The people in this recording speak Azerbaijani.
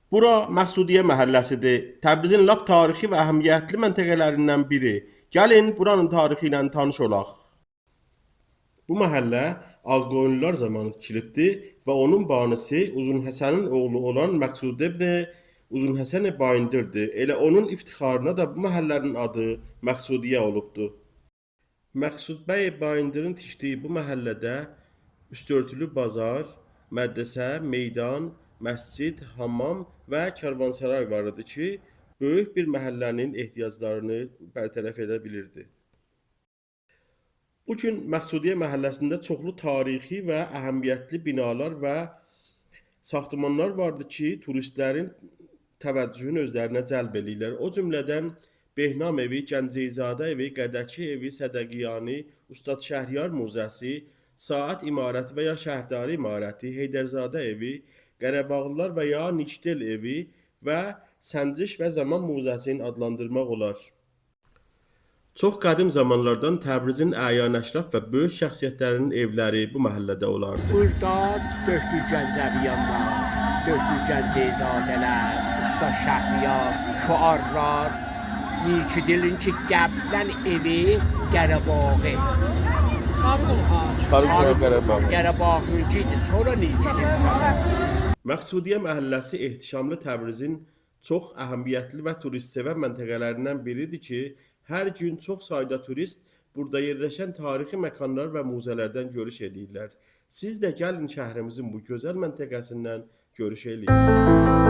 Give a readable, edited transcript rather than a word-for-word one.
Bura Məqsudiyyə məhəlləsidir. Təbrizin lap tarixi və əhəmiyyətli məntəqələrindən biri. Gəlin buranın tarixi ilə tanış olaq. Bu məhəllə Ağqoyunlular zamanı tikilibdir və onun banisi Uzun Həsənin oğlu olan Məqsud ibn Uzun Həsən Bayındırdır. Elə onun iftixarına da bu məhəllənin adı Məqsudiyyə olubdur. Məqsud bəy Bayındırın tikdiyi bu məhəllədə üstörtülü bazar, mədrəsə, meydan, məscid, hamam və karvansaray var idi ki, böyük bir məhəllənin ehtiyaclarını bərtərəf edə bilirdi. Bu gün Məqsudiyyə məhəlləsində çoxlu tarixi və əhəmiyyətli binalar və saxtamanlar vardı ki, turistlərin təvəccühünü özlərinə cəlb eləyirlər. O cümlədən Behnam evi, Gəncəyizadə evi, Qədəki evi, Sədəqiyani, Ustad Şəhriyar Muzəsi, Saat imarəti və ya Şəhrdari imarəti, Heydərzadə evi, Qarabağlılar və ya Nikdel evi və Sənciş və Zaman Muzəsini adlandırmaq olar. Çox qədim zamanlardan Təbrizin əyan əşraf və böyük şəxsiyyətlərinin evləri bu məhəllədə olardı. Burada döktür Gəncəviyanlar, döktür Gəncəyizadələr, Usta Şəhriyar, şuarlar, Nikidilin ki qəblən evi Qərabağı. Qarabağınkidir, sonra Nikidil. Məqsudiyyə məhəlləsi ehtişamlı Təbrizin çox əhəmiyyətli və turistsevər məntəqələrindən biridir ki, hər gün çox sayda turist burada yerləşən tarixi məkanlar və muzələrdən görüş edirlər. Siz də gəlin şəhrimizin bu gözəl məntəqəsindən görüş eləyin.